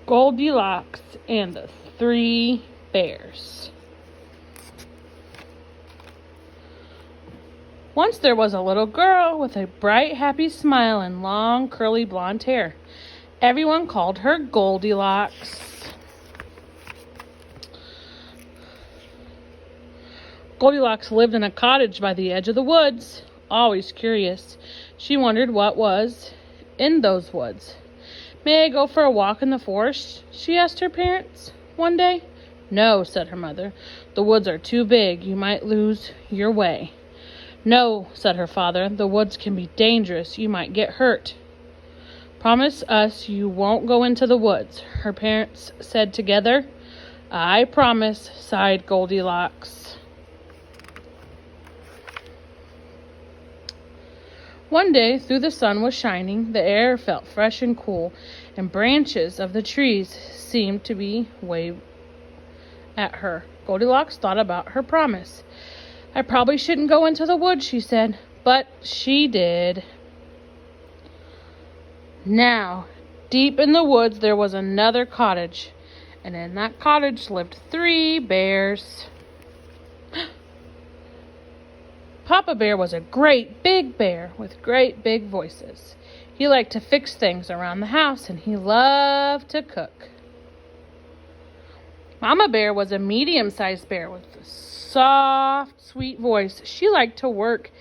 Goldilocks and the Three Bears. Once there was a little girl with a bright, happy smile and long, curly blonde hair. Everyone called her Goldilocks. Goldilocks lived in a cottage by the edge of the woods. Always curious, she wondered what was in those woods. "May I go for a walk in the forest?" she asked her parents one day. "No," said her mother. "The woods are too big. You might lose your way." "No," said her father. "The woods can be dangerous. You might get hurt." "Promise us you won't go into the woods," her parents said together. "I promise," sighed Goldilocks. One day, though the sun was shining, the air felt fresh and cool, and branches of the trees seemed to be waving at her. Goldilocks thought about her promise. "I probably shouldn't go into the woods," she said, but she did. Now, deep in the woods, there was another cottage, and in that cottage lived 3 bears. Papa Bear was a great big bear with great big voices. He liked to fix things around the house, and he loved to cook. Mama Bear was a medium-sized bear with a soft, sweet voice. She liked to work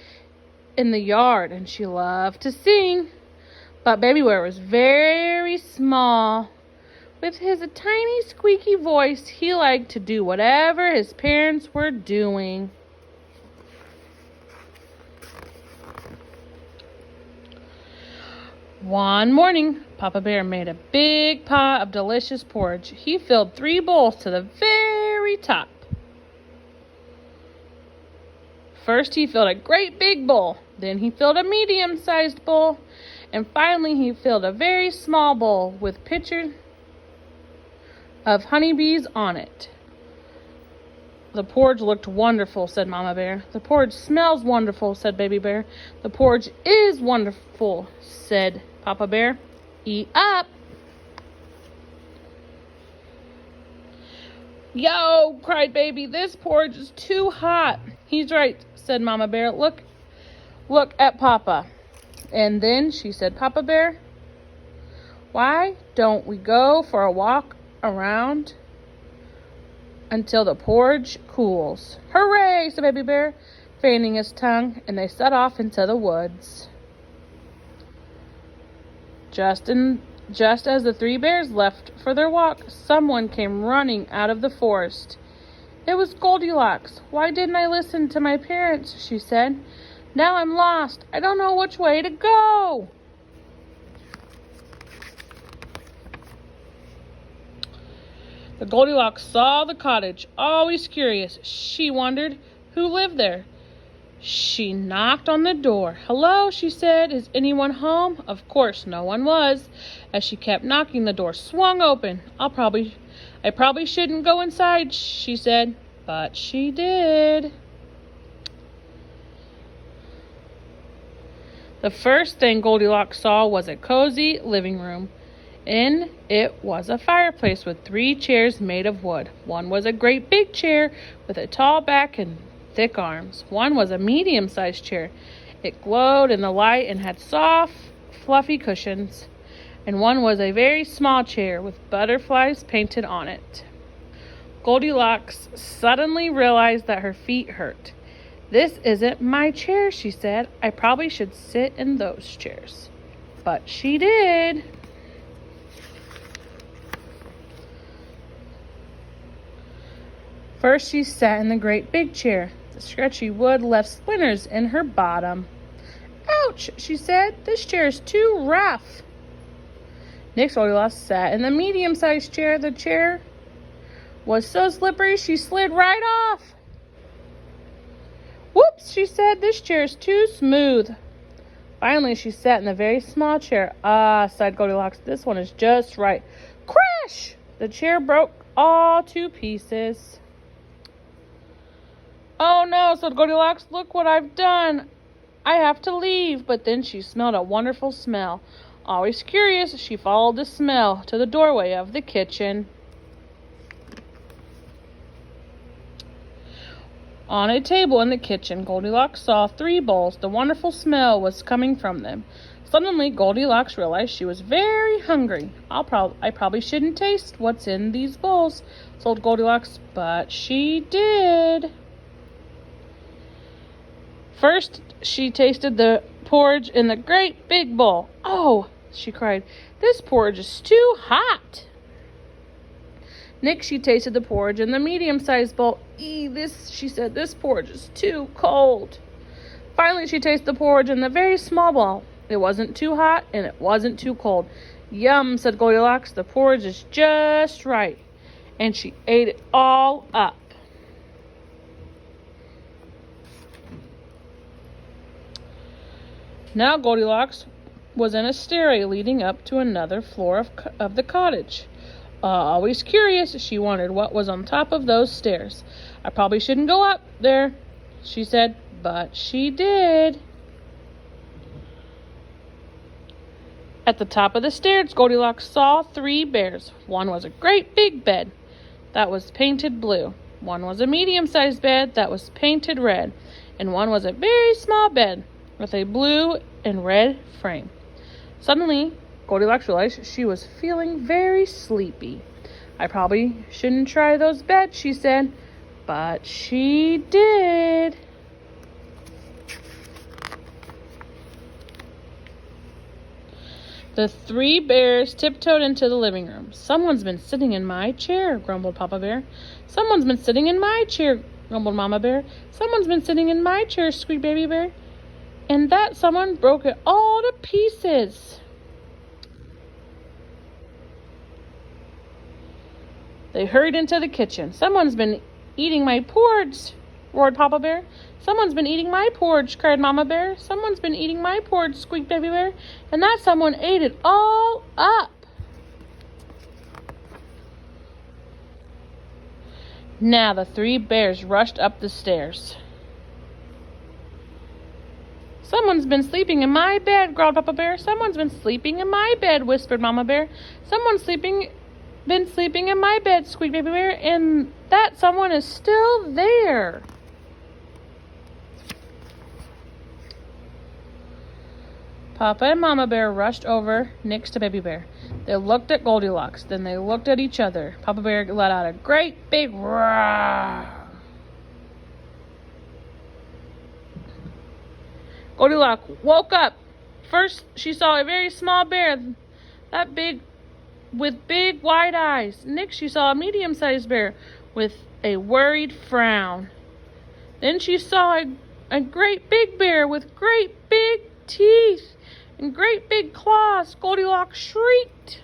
in the yard, and she loved to sing. But Baby Bear was very small. With his tiny, squeaky voice, he liked to do whatever his parents were doing. One morning, Papa Bear made a big pot of delicious porridge. He filled 3 bowls to the very top. First, he filled a great big bowl. Then he filled a medium-sized bowl. And finally, he filled a very small bowl with pictures of honeybees on it. "The porridge looked wonderful," said Mama Bear. "The porridge smells wonderful," said Baby Bear. "The porridge is wonderful," said Papa Bear. "Eat up." "Yo!" cried Baby. "This porridge is too hot." "He's right," said Mama Bear. Look at Papa." And then she said, "Papa Bear, why don't we go for a walk around until the porridge cools?" "Hooray!" said Baby Bear, fanning his tongue, and they set off into the woods. Just as the 3 bears left for their walk, someone came running out of the forest. It was Goldilocks. "Why didn't I listen to my parents?" she said. "Now I'm lost. I don't know which way to go." The Goldilocks saw the cottage, always curious. She wondered who lived there. She knocked on the door. "Hello," she said. "Is anyone home?" Of course, no one was. As she kept knocking, the door swung open. I probably shouldn't go inside," she said, but she did. The first thing Goldilocks saw was a cozy living room. In it was a fireplace with 3 chairs made of wood. One was a great big chair with a tall back and thick arms. One was a medium-sized chair. It glowed in the light and had soft, fluffy cushions. And one was a very small chair with butterflies painted on it. Goldilocks suddenly realized that her feet hurt. "This isn't my chair," she said. "I probably should sit in those chairs." But she did. First, she sat in the great big chair. The stretchy wood left splinters in her bottom. "Ouch," she said. "This chair is too rough." Next, Goldilocks sat in the medium-sized chair. The chair was so slippery she slid right off. "Whoops," she said. "This chair is too smooth." Finally, she sat in the very small chair. "Ah," sighed Goldilocks, "this one is just right." Crash! The chair broke all to pieces. "Oh no," said Goldilocks. "Look what I've done. I have to leave." But then she smelled a wonderful smell. Always curious, she followed the smell to the doorway of the kitchen. On a table in the kitchen, Goldilocks saw 3 bowls. The wonderful smell was coming from them. Suddenly, Goldilocks realized she was very hungry. I probably shouldn't taste what's in these bowls, told Goldilocks, but she did. First, she tasted the porridge in the great big bowl. "Oh," she cried, "this porridge is too hot." Next, she tasted the porridge in the medium-sized bowl. She said, "this porridge is too cold." Finally, she tasted the porridge in the very small bowl. It wasn't too hot, and it wasn't too cold. "Yum," said Goldilocks, "the porridge is just right." And she ate it all up. Now Goldilocks was in a stairway leading up to another floor of the cottage. Always curious, she wondered what was on top of those stairs. "I probably shouldn't go up there," she said, but she did. At the top of the stairs, Goldilocks saw 3 bears. One was a great big bed that was painted blue. One was a medium-sized bed that was painted red. And one was a very small bed with a blue and red frame. Suddenly, Goldilocks realized she was feeling very sleepy. "I probably shouldn't try those beds," she said, but she did. The 3 bears tiptoed into the living room. "Someone's been sitting in my chair," grumbled Papa Bear. "Someone's been sitting in my chair," grumbled Mama Bear. "Someone's been sitting in my chair," squeaked Baby Bear. And that someone broke it all to pieces. They hurried into the kitchen. "Someone's been eating my porridge," roared Papa Bear. "Someone's been eating my porridge," cried Mama Bear. "Someone's been eating my porridge," squeaked Baby Bear. And that someone ate it all up. Now the 3 bears rushed up the stairs. "Someone's been sleeping in my bed," growled Papa Bear. "Someone's been sleeping in my bed," whispered Mama Bear. "Someone's been sleeping in my bed," squeaked Baby Bear, and that someone is still there. Papa and Mama Bear rushed over next to Baby Bear. They looked at Goldilocks, then they looked at each other. Papa Bear let out a great big roar. Goldilocks woke up. First, she saw a very small bear, with big wide eyes. Next, she saw a medium-sized bear with a worried frown. Then she saw a great big bear with great big teeth and great big claws. Goldilocks shrieked.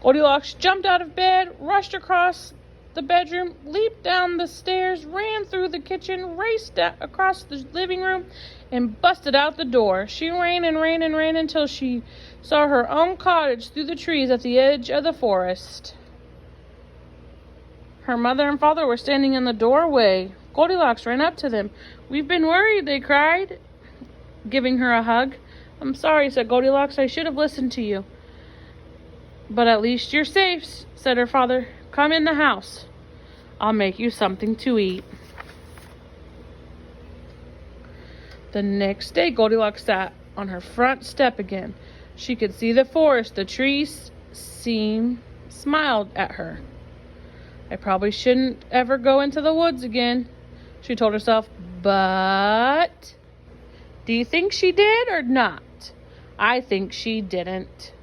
Goldilocks jumped out of bed, rushed across the bedroom, leaped down the stairs, ran through the kitchen, raced across the living room, and busted out the door. She ran and ran and ran until she saw her own cottage through the trees at the edge of the forest. Her mother and father were standing in the doorway. Goldilocks ran up to them. "We've been worried," they cried, giving her a hug. "I'm sorry," said Goldilocks. "I should have listened to you." "But at least you're safe," said her father. "Come in the house. I'll make you something to eat." The next day, Goldilocks sat on her front step again. She could see the forest. The trees smiled at her. "I probably shouldn't ever go into the woods again," she told herself. But do you think she did or not? I think she didn't.